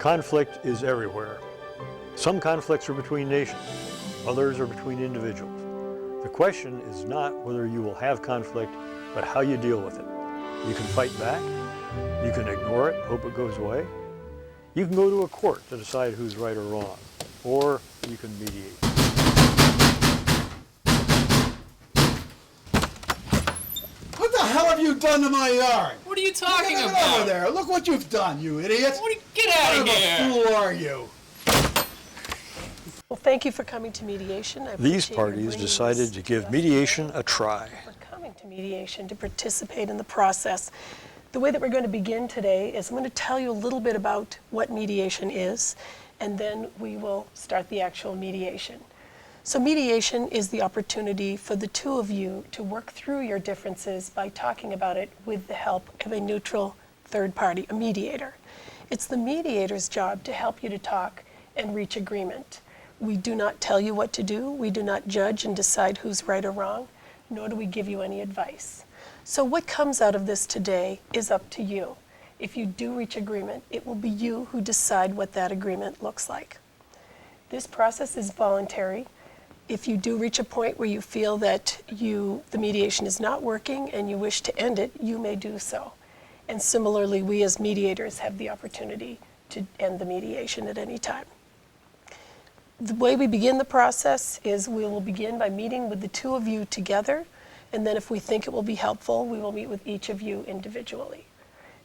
Conflict is everywhere. Some conflicts are between nations, others are between individuals. The question is not whether you will have conflict, but how you deal with it. You can fight back, you can ignore it, hope it goes away. You can go to a court to decide who's right or wrong, or you can mediate. What the hell have you done to my yard? What are you talking Get about? over there. Look what you've done, you idiot. Get out of here. What kind of a fool are you? Well, thank you for coming to mediation. I These appreciate parties your bringing decided this to give us mediation today. a try. For coming to mediation to participate in the process. The way that we're going to begin today is I'm going to tell you a little bit about what mediation is, and then we will start the actual mediation. So mediation is the opportunity for the two of you to work through your differences by talking about it with the help of a neutral third party, a mediator. It's the mediator's job to help you to talk and reach agreement. We do not tell you what to do. We do not judge and decide who's right or wrong, nor do we give you any advice. So what comes out of this today is up to you. If you do reach agreement, it will be you who decide what that agreement looks like. This process is voluntary. If you do reach a point where you feel that the mediation is not working and you wish to end it, you may do so. And similarly, we as mediators have the opportunity to end the mediation at any time. The way we begin the process is we will begin by meeting with the two of you together, and then if we think it will be helpful, we will meet with each of you individually.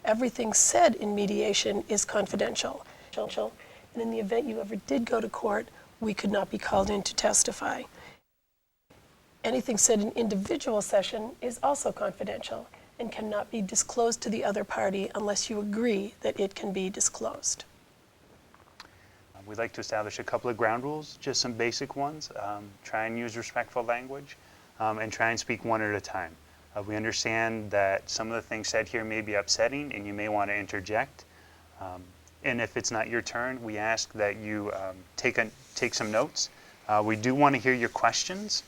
Everything said in mediation is confidential, and in the event you ever did go to court, we could not be called in to testify. Anything said in individual session is also confidential and cannot be disclosed to the other party unless you agree that it can be disclosed. We'd like to establish a couple of ground rules, just some basic ones. Try and use respectful language, and try and speak one at a time. We understand that some of the things said here may be upsetting and you may want to interject. And if it's not your turn, we ask that you take some notes. We do want to hear your questions.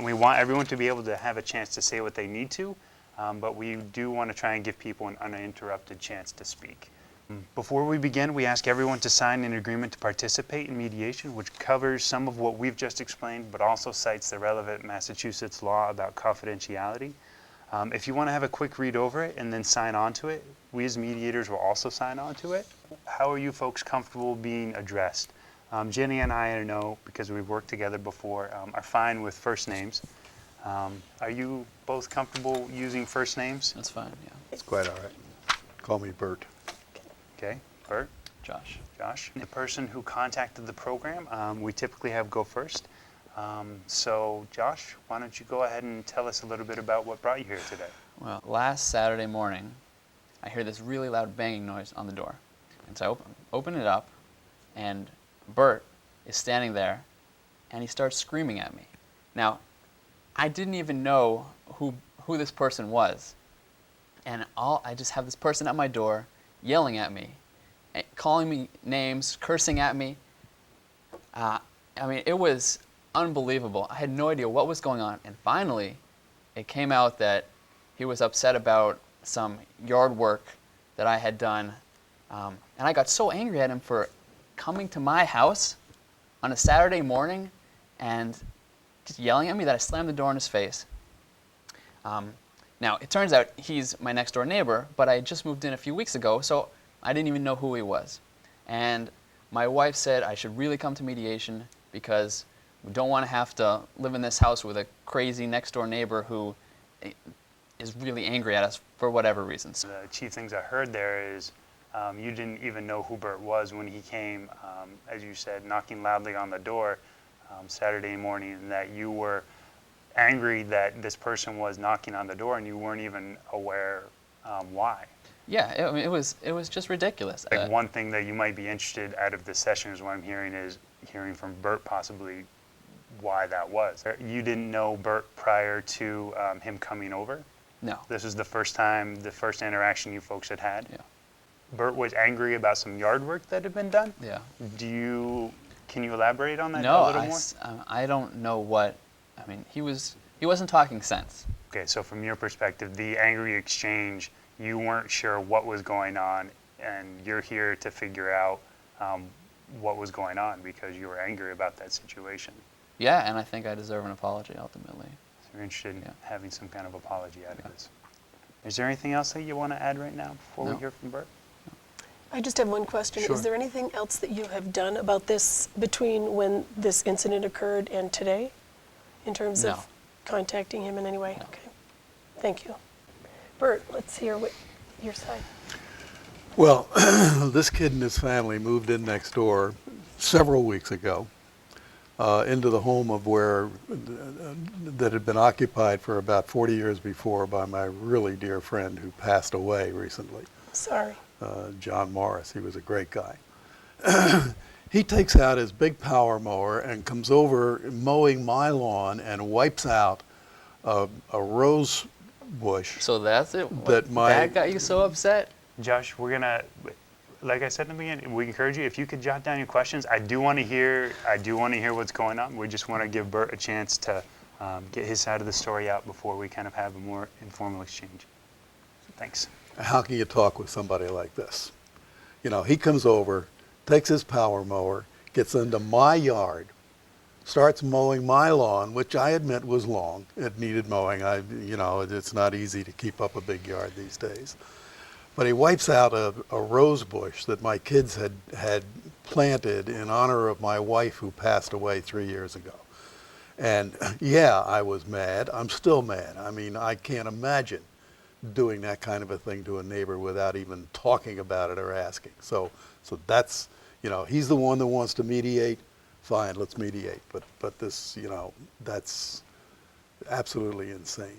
We want everyone to be able to have a chance to say what they need to, but we do want to try and give people an uninterrupted chance to speak. Before we begin, we ask everyone to sign an agreement to participate in mediation, which covers some of what we've just explained, but also cites the relevant Massachusetts law about confidentiality. If you want to have a quick read over it and then sign on to it, we as mediators will also sign on to it. How are you folks comfortable being addressed? Jenny and I know, because we've worked together before, are fine with first names. Are you both comfortable using first names? That's fine, yeah. It's quite all right. Call me Bert. Okay, Bert? Josh. Josh. The person who contacted the program, we typically have go first. So Josh, why don't you go ahead and tell us a little bit about what brought you here today? Well, last Saturday morning, I hear this really loud banging noise on the door. And so I open it up, and Bert is standing there, and he starts screaming at me. Now, I didn't even know who this person was. And I just have this person at my door yelling at me, calling me names, cursing at me. I mean, it was unbelievable. I had no idea what was going on. And finally, it came out that he was upset about some yard work that I had done. And I got so angry at him for coming to my house on a Saturday morning and just yelling at me that I slammed the door in his face. Now, it turns out he's my next door neighbor, but I had just moved in a few weeks ago, so I didn't even know who he was. And my wife said I should really come to mediation because we don't want to have to live in this house with a crazy next door neighbor who is really angry at us for whatever reasons. The chief things I heard there is you didn't even know who Bert was when he came, as you said, knocking loudly on the door Saturday morning, and that you were angry that this person was knocking on the door and you weren't even aware why. Yeah, I mean, it was just ridiculous. Like one thing that you might be interested out of this session is what I'm hearing is hearing from Bert possibly why that was. You didn't know Bert prior to him coming over? No. This is the first time, the first interaction you folks had had? Yeah. Bert was angry about some yard work that had been done? Yeah. Can you elaborate on that no, a little more? I don't know what, I mean, he wasn't talking sense. Okay, so from your perspective, the angry exchange, you weren't sure what was going on and you're here to figure out what was going on because you were angry about that situation. Yeah, and I think I deserve an apology ultimately. So you're interested in having some kind of apology out of this. Is there anything else that you want to add right now before we hear from Bert? I just have one question. Sure. Is there anything else that you have done about this between when this incident occurred and today, in terms No. of contacting him in any way? Okay. Thank you. Bert, let's hear what your side. Well, this kid and his family moved in next door several weeks ago into the home of where that had been occupied for about 40 years before by my really dear friend who passed away recently, Sorry. John Morris. He was a great guy. He takes out his big power mower and comes over mowing my lawn and wipes out a rose bush. So that's it? That That got you so upset? Josh, we're gonna, like I said in the beginning, we encourage you, if you could jot down your questions. I do want to hear what's going on. We just want to give Bert a chance to get his side of the story out before we kind of have a more informal exchange. So thanks. How can you talk with somebody like this? You know, he comes over, takes his power mower, gets into my yard, starts mowing my lawn, which I admit was long. It needed mowing. It's not easy to keep up a big yard these days. But he wipes out a rose bush that my kids had planted in honor of my wife who passed away 3 years ago. And yeah, I was mad. I'm still mad. I mean, I can't imagine doing that kind of a thing to a neighbor without even talking about it or asking. So that's, he's the one that wants to mediate. Fine, let's mediate. But this, that's absolutely insane.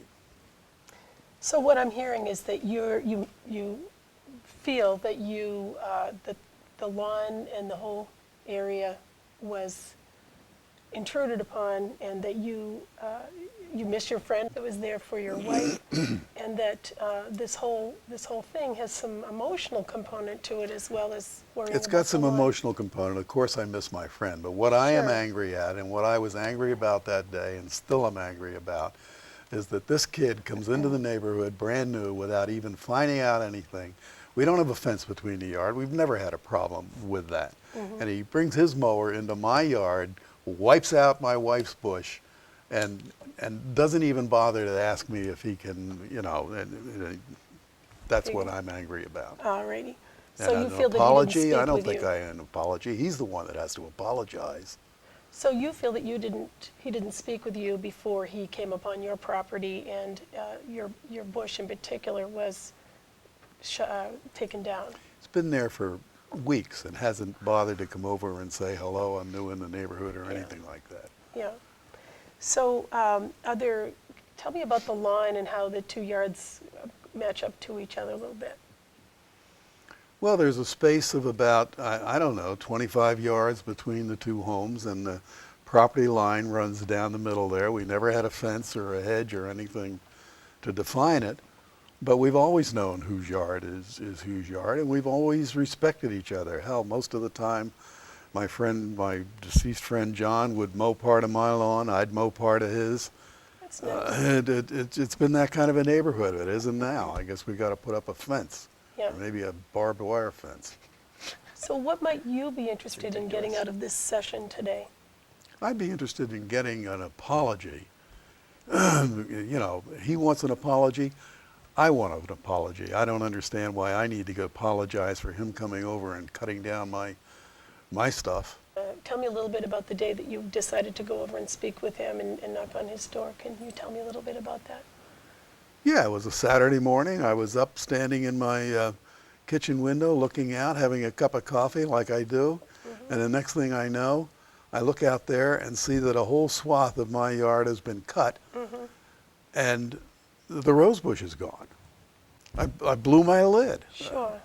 So what I'm hearing is that you feel that that the lawn and the whole area was intruded upon, and that you miss your friend that was there for your wife, and that this whole thing has some emotional component to it as well as worrying. It's about got some the lawn. emotional component. Of course, I miss my friend. But what I am Sure. angry at, and what I was angry about that day, and still am angry about, is that this kid comes into the neighborhood brand new without even finding out anything. We don't have a fence between the yard. We've never had a problem with that. And he brings his mower into my yard, wipes out my wife's bush, and doesn't even bother to ask me if he can, that's what I'm angry about. Alrighty. And So you an feel apology, that he didn't speak I don't with think you. I owe an apology. He's the one that has to apologize. So you feel that he didn't speak with you before he came upon your property, and your bush in particular was taken down. It's been there for weeks and hasn't bothered to come over and say, hello, I'm new in the neighborhood or Yeah. anything like that. Yeah. So tell me about the lawn and how the two yards match up to each other a little bit. Well, there's a space of about, I don't know, 25 yards between the two homes, and the property line runs down the middle there. We never had a fence or a hedge or anything to define it, but we've always known whose yard is whose yard, and we've always respected each other. Hell, most of the time, my deceased friend John would mow part of my lawn, I'd mow part of his. That's nice. It's been that kind of a neighborhood. It isn't now. I guess we've got to put up a fence. Yeah. Or maybe a barbed wire fence. So what might you be interested in getting out of this session today? I'd be interested in getting an apology. He wants an apology. I want an apology. I don't understand why I need to go apologize for him coming over and cutting down my stuff. Tell me a little bit about the day that you decided to go over and speak with him and knock on his door. Can you tell me a little bit about that? Yeah, it was a Saturday morning. I was up standing in my kitchen window looking out, having a cup of coffee like I do. And the next thing I know, I look out there and see that a whole swath of my yard has been cut, and the rose bush is gone. I blew my lid. Sure.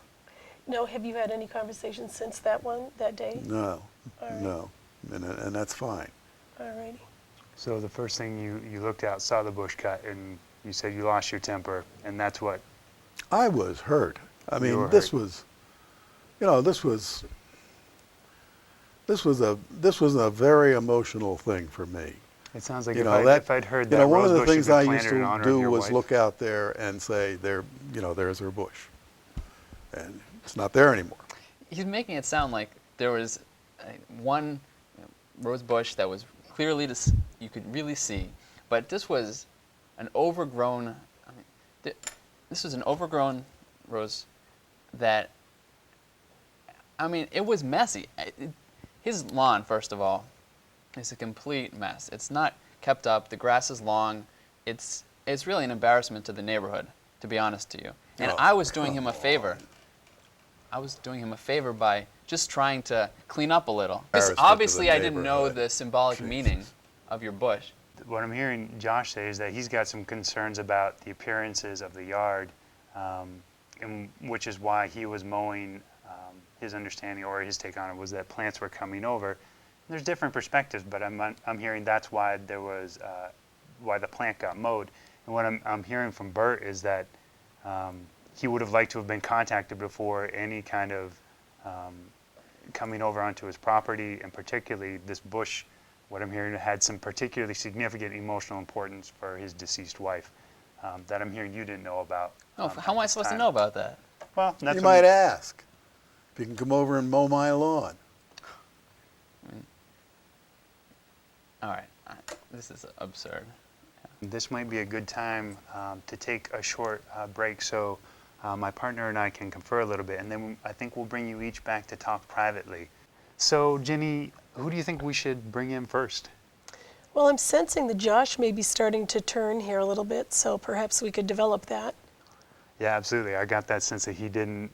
Now, have you had any conversations since that day? No, All right. no, and that's fine. All righty. So the first thing you looked out, saw the bush cut, and you said you lost your temper, and that's what? I was hurt. I You mean, were this hurt. was a very emotional thing for me. It sounds like You if, know, that, if I'd heard that one rose of the bush had things been I planted used in to honor of do your was wife. look out there and say, there's her bush. And It's not there anymore. He's making it sound like there was one rose bush that was clearly you could really see, but this was an overgrown. I mean, this was an overgrown rose that. I mean, it was messy. His lawn, first of all, is a complete mess. It's not kept up. The grass is long. It's really an embarrassment to the neighborhood, to be honest to you. And I was doing him a favor. I was doing him a favor by just trying to clean up a little. Because obviously I didn't know the symbolic meaning of your bush. What I'm hearing Josh say is that he's got some concerns about the appearances of the yard, and which is why he was mowing. His understanding or his take on it was that plants were coming over. There's different perspectives, but I'm hearing that's why there was why the plant got mowed. And what I'm hearing from Bert is that he would have liked to have been contacted before any kind of coming over onto his property, and particularly this bush, what I'm hearing had some particularly significant emotional importance for his deceased wife that I'm hearing you didn't know about. Oh, how am I supposed to know about that? Well, that's You might ask if you can come over and mow my lawn. All right, this is absurd. This might be a good time to take a short break so my partner and I can confer a little bit, and then I think we'll bring you each back to talk privately. So, Jenny, who do you think we should bring in first? Well, I'm sensing that Josh may be starting to turn here a little bit, so perhaps we could develop that. Yeah, absolutely. I got that sense that he didn't,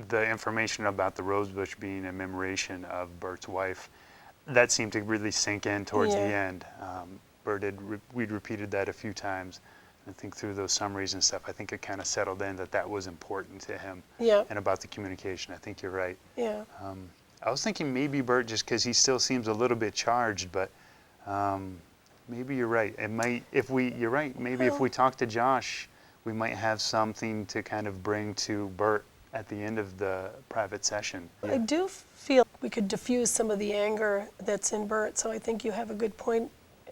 the information about the rosebush being a commemoration of Bert's wife, that seemed to really sink in towards the end. Bert we'd repeated that a few times. I think through those summaries and stuff, I think it kind of settled in that that was important to him. Yeah. And about the communication. I think you're right. Yeah. I was thinking maybe Bert, just because he still seems a little bit charged, but maybe you're right. It might, you're right. Maybe if we talk to Josh, we might have something to kind of bring to Bert at the end of the private session. I do feel we could diffuse some of the anger that's in Bert, so I think you have a good point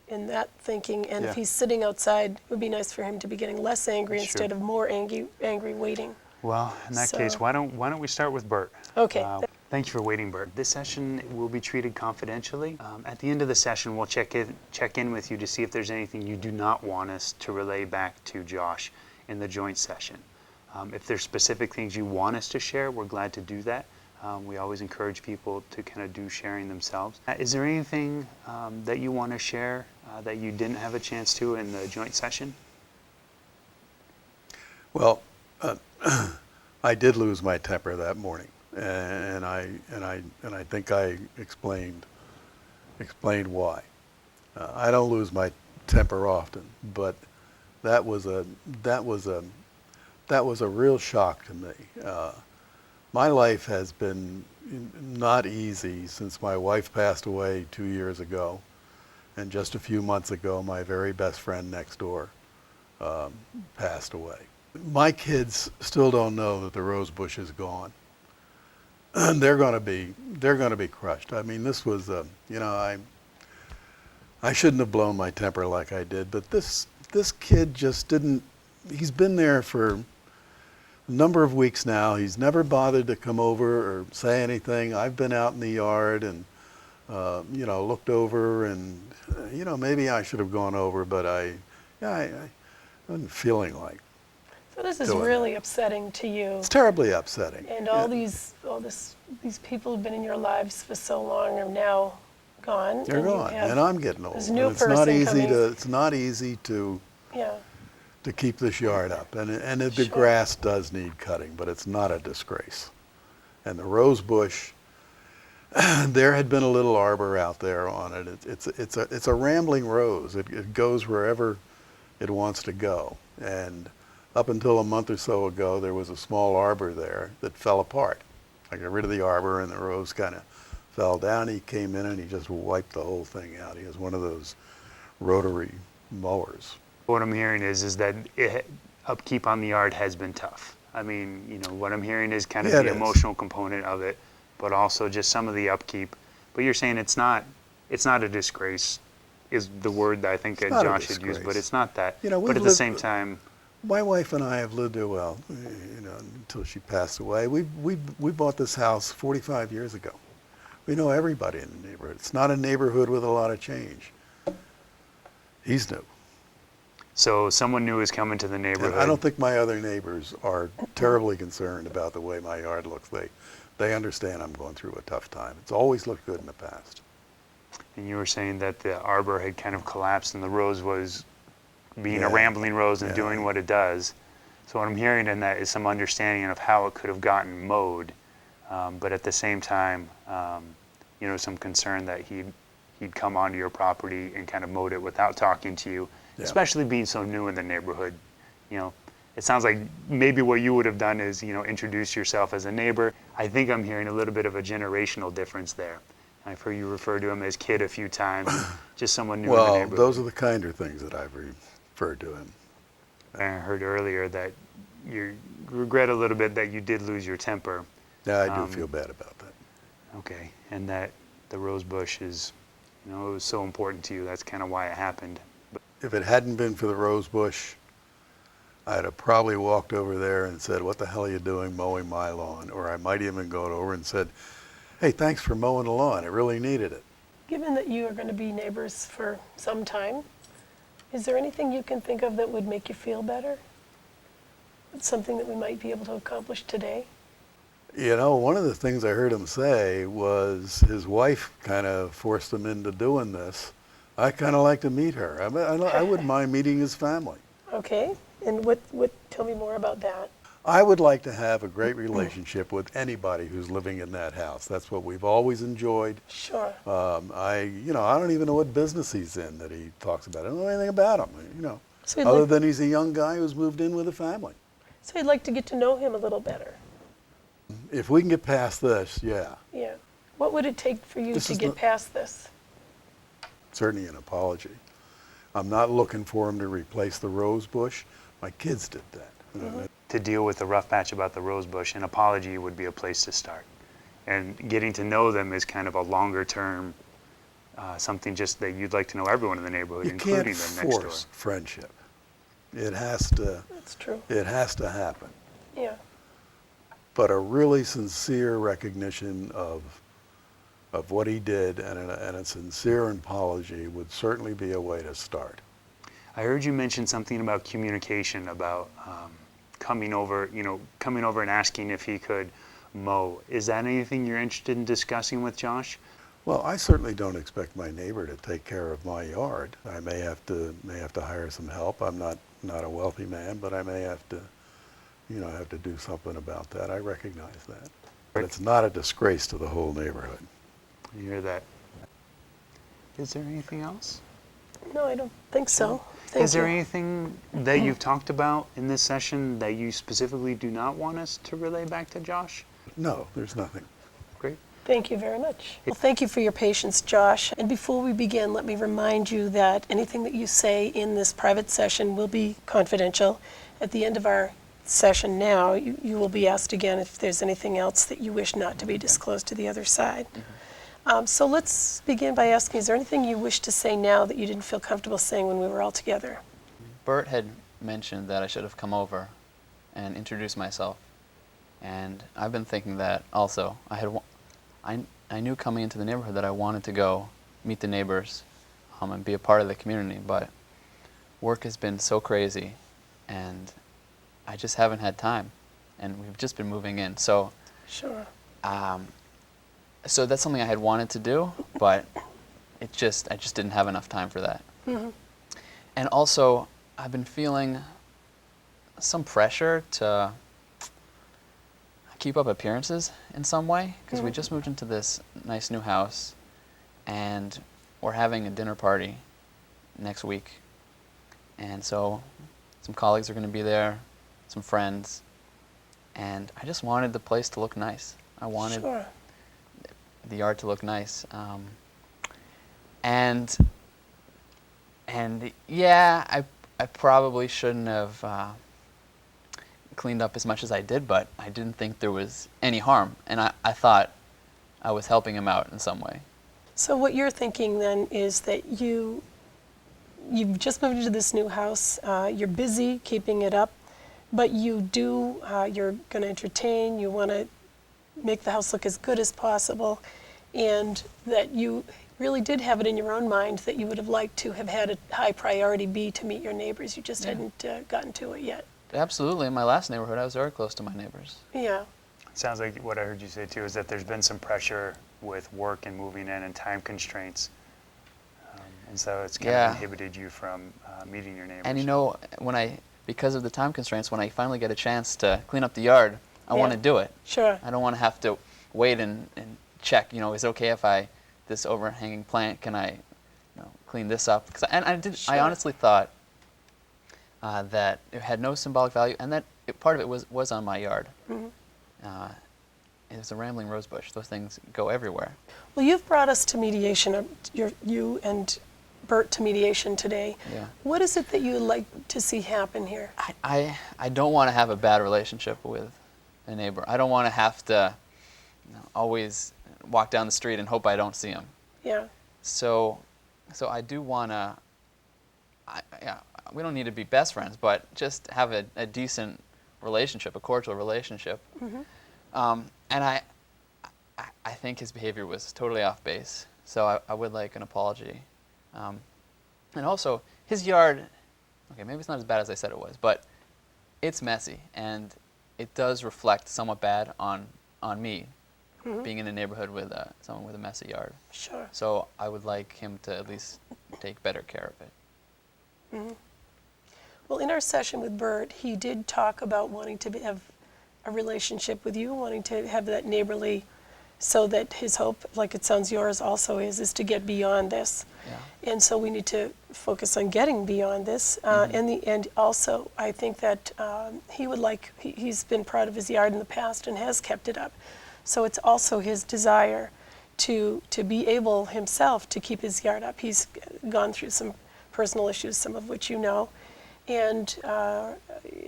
in that thinking. And if he's sitting outside, it would be nice for him to be getting less angry instead of more angry waiting. Well, in that case, why don't we start with Bert? Okay. Thank you for waiting, Bert. This session will be treated confidentially. At the end of the session, we'll check in with you to see if there's anything you do not want us to relay back to Josh in the joint session. If there's specific things you want us to share, we're glad to do that. We always encourage people to kind of do sharing themselves. Is there anything that you want to share that you didn't have a chance to in the joint session? Well, I did lose my temper that morning, and I think I explained why. I don't lose my temper often, but that was a real shock to me. My life has been not easy since my wife passed away 2 years ago, and just a few months ago, my very best friend next door passed away. My kids still don't know that the rose bush is gone. They're going to be crushed. I mean, this was I shouldn't have blown my temper like I did, but this kid just didn't. He's been there for a number of weeks now. He's never bothered to come over or say anything. I've been out in the yard and looked over, and maybe I should have gone over, but I wasn't feeling like. So this is really upsetting to you. It's terribly upsetting. And these people who've been in your lives for so long are now gone. They're gone, and I'm getting old. This new it's not easy coming. It's not easy to keep this yard up, and the grass does need cutting, but it's not a disgrace. And the rose bush, there had been a little arbor out there on it. It's a rambling rose. It goes wherever it wants to go, and up until a month or so ago, there was a small arbor there that fell apart. I got rid of the arbor, and the rose kind of fell down. He came in and he just wiped the whole thing out. He has one of those rotary mowers. What I'm hearing is that upkeep on the yard has been tough. I mean, what I'm hearing is kind of the emotional component of it, but also just some of the upkeep. But you're saying it's not a disgrace, is the word that I think Josh had used, but it's not that. But at the same time, My wife and I have lived there well, until she passed away. We bought this house 45 years ago. We know everybody in the neighborhood. It's not a neighborhood with a lot of change. He's new. So someone new is coming to the And neighborhood. I don't think my other neighbors are terribly concerned about the way my yard looks. They understand I'm going through a tough time. It's always looked good in the past. And you were saying that the arbor had kind of collapsed and the rose was being a Yeah. rose rose and Yeah. doing what it does. So what I'm hearing in that is some understanding of how it could have gotten mowed, but at the same time, some concern that he'd come onto your property and kind of mowed it without talking to you, Yeah. especially being so new in the neighborhood. It sounds like maybe what you would have done is, introduce yourself as a neighbor. I think I'm hearing a little bit of a generational difference there. I've heard you refer to him as kid a few times, just someone new in the Well, neighborhood. those are the kinder things that I've referred to him. I heard earlier that you regret a little bit that you did lose your temper. Yeah, I do feel bad about that. Okay, and that the rose bush is, it was so important to you. That's kind of why it happened. But If it hadn't been for the rose bush, I'd have probably walked over there and said, "What the hell are you doing mowing my lawn?" Or I might even go over and said, "Hey, thanks for mowing the lawn. I really needed it." Given that you are going to be neighbors for some time, is there anything you can think of that would make you feel better? Something that we might be able to accomplish today? One of the things I heard him say was his wife kind of forced him into doing this. I kind of like to meet her. I wouldn't mind meeting his family. Okay, and tell me more about that. I would like to have a great relationship with anybody who's living in that house. That's what we've always enjoyed. Sure. I don't even know what business he's in that he talks about. I don't know anything about him, So you'd other like, than he's a young guy who's moved in with a family. so you'd like to get to know him a little better? If we can get past this, yeah, Yeah. What would it take for you This to is get the- past this? certainly an apology. I'm not looking for him to replace the rose bush. My kids did that. to deal with the rough patch about the rose bush, an apology would be a place to start. And getting to know them is kind of a longer term, something just that you'd like to know everyone in the neighborhood, You including can't them next door. force friendship. It has to That's true. happen. Yeah. But a really sincere recognition of what he did and a sincere apology would certainly be a way to start. I heard you mention something about communication, about coming over and asking if he could mow. Is that anything you're interested in discussing with Josh? Well, I certainly don't expect my neighbor to take care of my yard. I may have to hire some help. I'm not a wealthy man, but I may have to do something about that. I recognize that. But it's not a disgrace to the whole neighborhood. You hear that? Is there anything else? No, I don't think so. Thank Is there you. anything that you've talked about in this session that you specifically do not want us to relay back to Josh? No, there's nothing. Great. Thank you very much. Well, thank you for your patience, Josh. And before we begin, let me remind you that anything that you say in this private session will be confidential. At the end of our session now, you will be asked again if there's anything else that you wish not to be disclosed to the other side. So let's begin by asking, is there anything you wish to say now that you didn't feel comfortable saying when we were all together? Bert had mentioned that I should have come over and introduced myself. And I've been thinking that also. I knew coming into the neighborhood that I wanted to go meet the neighbors and be a part of the community, but work has been so crazy and I just haven't had time. And we've just been moving in. So, Sure. so that's something I had wanted to do, but I just didn't have enough time for that. And also, I've been feeling some pressure to keep up appearances in some way, because we just moved into this nice new house, and we're having a dinner party next week. And so some colleagues are going to be there, some friends, and I just wanted the place to look nice. I wanted Sure. the yard to look nice. And yeah, I probably shouldn't have cleaned up as much as I did, but I didn't think there was any harm, and I thought I was helping him out in some way. So what you're thinking then is that you've just moved into this new house, you're busy keeping it up, but you do, you're going to entertain, you want to make the house look as good as possible, and that you really did have it in your own mind that you would have liked to have had a high priority be to meet your neighbors. You just hadn't gotten to it yet. Absolutely. In my last neighborhood, I was very close to my neighbors. Yeah. It sounds like what I heard you say too is that there's been some pressure with work and moving in and time constraints. And so it's kind of inhibited you from meeting your neighbors. And you know, because of the time constraints, when I finally get a chance to clean up the yard, I want to do it. Sure. I don't want to have to wait and check, you know, is it okay if this overhanging plant, can I, clean this up? I honestly thought that it had no symbolic value, and that part of it was on my yard. Mm-hmm. It was a rambling rosebush. Those things go everywhere. Well, you've brought us to mediation, you and Bert to mediation today. Yeah. What is it that you would like to see happen here? I don't want to have a bad relationship with a neighbor. I don't want to have to always walk down the street and hope I don't see him. Yeah. So I do want to, we don't need to be best friends, but just have a decent relationship, a cordial relationship. Mm-hmm. And I think his behavior was totally off base, so I would like an apology. And also, his yard, okay, maybe it's not as bad as I said it was, but it's messy, and it does reflect somewhat bad on me, mm-hmm. being in a neighborhood with someone with a messy yard. Sure. So I would like him to at least take better care of it. Mm-hmm. Well, in our session with Bert, he did talk about wanting to have a relationship with you, wanting to have that neighborly, so that his hope, like it sounds yours also is to get beyond this. Yeah. And so we need to focus on getting beyond this. Mm-hmm. And also, I think that he would like, he's been proud of his yard in the past and has kept it up. So it's also his desire to be able himself to keep his yard up. He's gone through some personal issues, some of which you know. And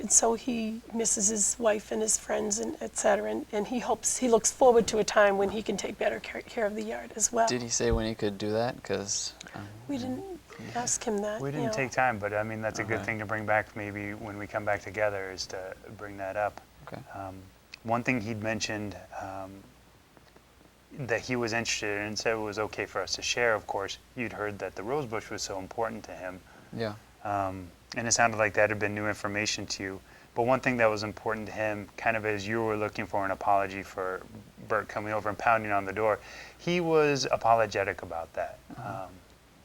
so he misses his wife and his friends, and et cetera, and he looks forward to a time when he can take better care of the yard as well. Did he say when he could do that? Because we didn't ask him that. We didn't take time, but I mean that's a good thing to bring back. Maybe when we come back together, is to bring that up. Okay. One thing he'd mentioned that he was interested in and said it was okay for us to share. Of course, you'd heard that the rosebush was so important to him. Yeah. And it sounded like that had been new information to you. But one thing that was important to him, kind of as you were looking for an apology for Bert coming over and pounding on the door, he was apologetic about that.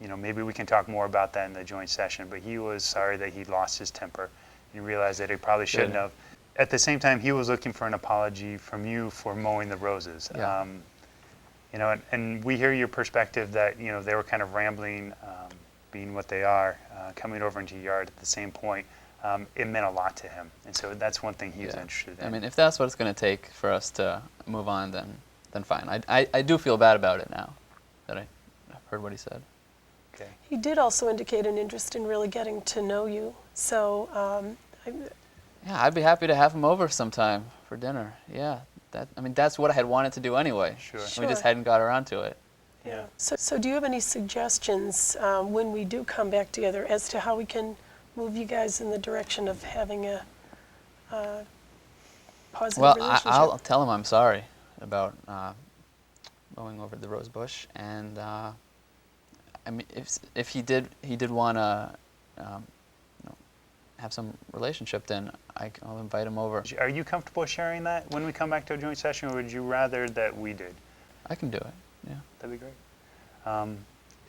Maybe we can talk more about that in the joint session, but he was sorry that he lost his temper. He realized that he probably shouldn't have. At the same time, he was looking for an apology from you for mowing the roses. Yeah. And we hear your perspective that, they were kind of rambling, being what they are, coming over into your yard at the same point. It meant a lot to him, and so that's one thing he was interested in. I mean, if that's what it's going to take for us to move on, then fine. I do feel bad about it now that I've heard what he said. Okay. He did also indicate an interest in really getting to know you. So, yeah, I'd be happy to have him over sometime for dinner. Yeah, that's what I had wanted to do anyway. Sure. We just hadn't got around to it. Yeah. So do you have any suggestions when we do come back together as to how we can move you guys in the direction of having a positive relationship? Well, I'll tell him I'm sorry about mowing over the rose bush, and I mean, if he did want to have some relationship, then I'll invite him over. Are you comfortable sharing that when we come back to a joint session, or would you rather that we did? I can do it. Yeah. That'd be great.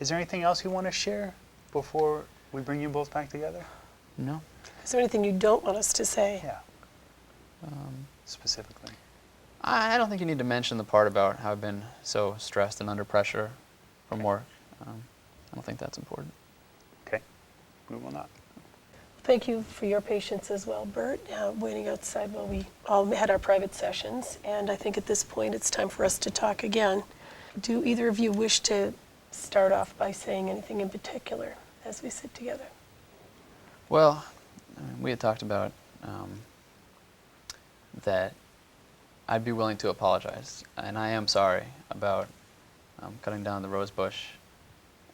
Is there anything else you want to share before we bring you both back together? No. Is there anything you don't want us to say? Yeah. Specifically. I don't think you need to mention the part about how I've been so stressed and under pressure from work. I don't think that's important. Okay. We will not. Thank you for your patience as well, Bert, waiting outside while we all had our private sessions. And I think at this point it's time for us to talk again. Do either of you wish to start off by saying anything in particular as we sit together? Well, we had talked about that I'd be willing to apologize, and I am sorry about cutting down the rose bush,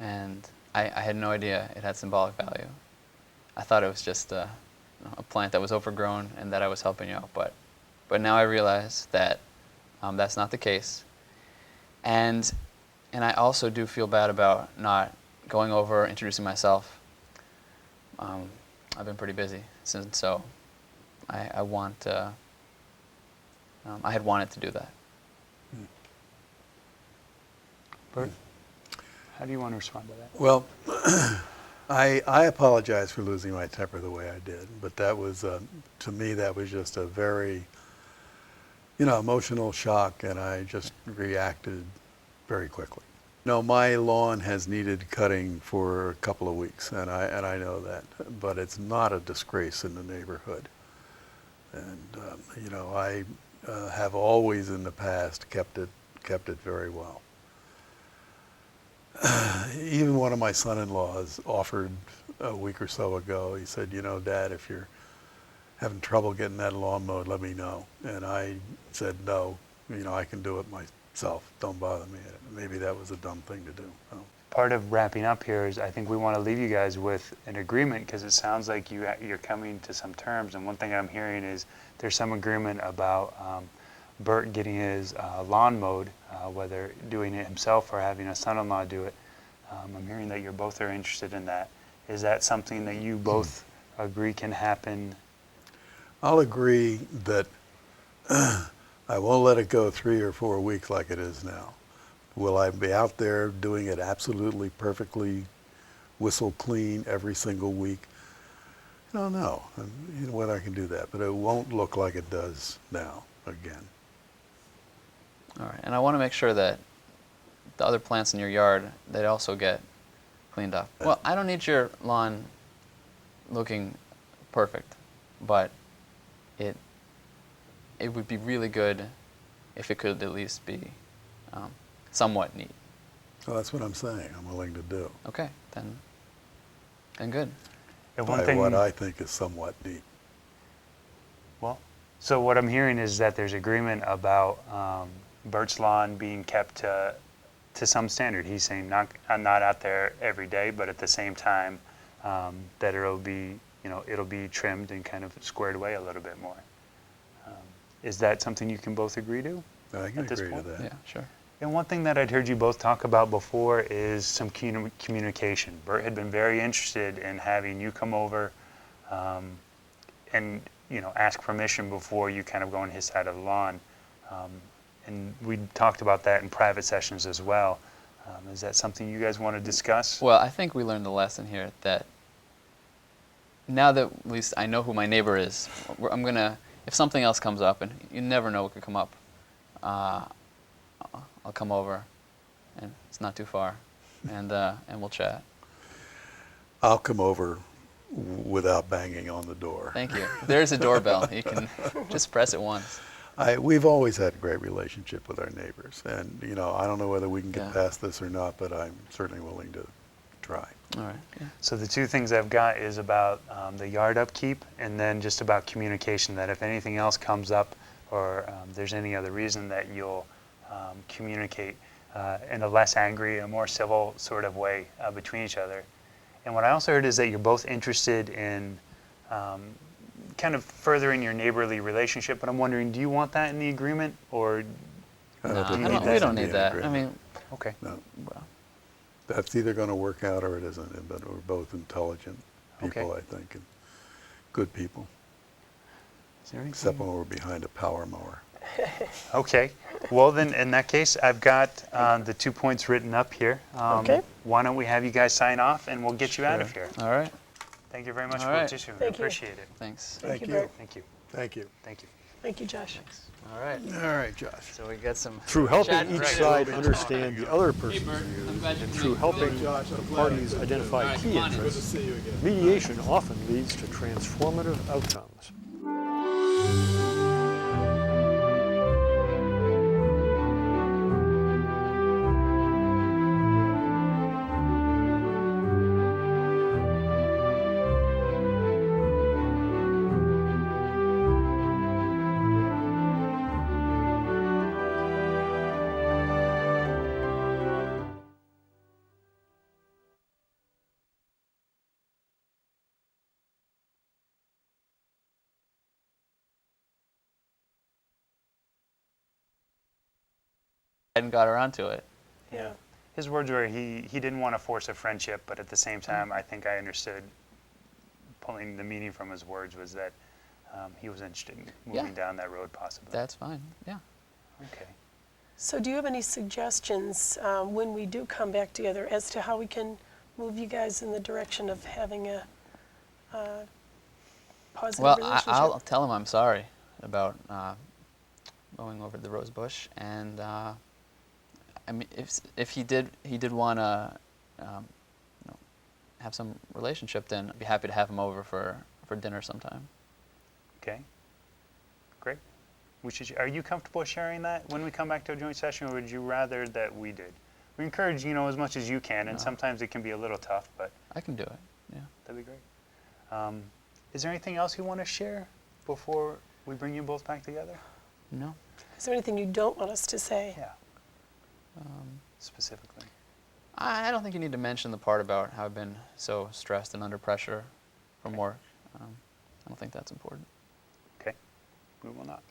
and I had no idea it had symbolic value. I thought it was just a a plant that was overgrown and that I was helping you out. But now I realize that that's not the case. And I also do feel bad about not going over, introducing myself. I've been pretty busy since, so I want I had wanted to do that. Bert, how do you want to respond to that? Well, I apologize for losing my temper the way I did, but that was, to me, that was just a very, emotional shock, and I just reacted very quickly. My lawn has needed cutting for a couple of weeks, and I know that, but it's not a disgrace in the neighborhood. And I have always in the past kept it very well. Even one of my son-in-laws offered a week or so ago. He said, Dad, if you're having trouble getting that lawn mowed, let me know. And I said, no, I can do it myself. Don't bother me. Maybe that was a dumb thing to do. Part of wrapping up here is I think we want to leave you guys with an agreement, because it sounds like you're coming to some terms. And one thing I'm hearing is there's some agreement about Bert getting his lawn mowed, whether doing it himself or having a son-in-law do it. I'm hearing that you both are interested in that. Is that something that you both agree can happen? I'll agree that I won't let it go 3 or 4 weeks like it is now. Will I be out there doing it absolutely perfectly whistle clean every single week? I don't know whether I can do that, but it won't look like it does now again. All right, and I want to make sure that the other plants in your yard, they also get cleaned up. Well, I don't need your lawn looking perfect, but it would be really good if it could at least be somewhat neat. Well, that's what I'm saying. I'm willing to do. Okay, then good. And By what I think is somewhat neat. Well, so what I'm hearing is that there's agreement about Bert's lawn being kept to some standard. He's saying not out there every day, but at the same time that it'll be trimmed and kind of squared away a little bit more. Is that something you can both agree to? I can at this agree to point? that. Yeah, sure. And one thing that I'd heard you both talk about before is some communication. Bert had been very interested in having you come over and ask permission before you kind of go on his side of the lawn. And we talked about that in private sessions as well. Is that something you guys want to discuss? Well, I think we learned the lesson here that now that at least I know who my neighbor is, I'm going to, if something else comes up, and you never know what could come up, I'll come over, and it's not too far, and we'll chat. I'll come over without banging on the door. Thank you. There's a doorbell. You can just press it once. We've always had a great relationship with our neighbors, and I don't know whether we can get Yeah. past this or not, but I'm certainly willing to try. All right. Yeah. So the two things I've got is about the yard upkeep, and then just about communication, that if anything else comes up or there's any other reason that you'll communicate in a less angry, a more civil sort of way between each other. And what I also heard is that you're both interested in kind of furthering your neighborly relationship, but I'm wondering, do you want that in the agreement, or No, think we don't in need the that. I agreement. mean, okay? No, well, that's either going to work out or it isn't, but we're both intelligent people, Okay. I think, and good people, Is there anything- except when we're behind a power mower. Okay. Well, then, in that case, I've got the 2 points written up here. Okay. Why don't we have you guys sign off, and we'll get you out of Sure. here. All right. Thank you very much All for right. participating. Thank you. Appreciate it. Thanks. Thank you, you. Bert. Thank you. Thank you. Thank you. Thank you, Josh. All right. All right, Josh. So we got some. Through helping chatting each right side over. understand the other person's I'm views, glad you and made through it. helping Josh, the I'm glad parties you- identify All right, key come on in. interests, See you again. mediation often leads to transformative outcomes. hadn't got around to it. Yeah. His words were he didn't want to force a friendship, but at the same time, I think I understood, pulling the meaning from his words was that he was interested in moving Yeah. down that road possibly. That's fine. Yeah. Okay. So do you have any suggestions when we do come back together as to how we can move you guys in the direction of having a positive Well, relationship? I'll tell him I'm sorry about mowing over the rose bush, and I mean, if he did want to have some relationship, then I'd be happy to have him over for dinner sometime. Okay. Great. Are you comfortable sharing that when we come back to a joint session, or would you rather that we did? We encourage, as much as you can, and No. sometimes it can be a little tough, but I can do it. Yeah. that'd be great. Is there anything else you want to share before we bring you both back together? No. Is there anything you don't want us to say? Yeah. Specifically. I don't think you need to mention the part about how I've been so stressed and under pressure from work. I don't think that's important. Okay. We will not.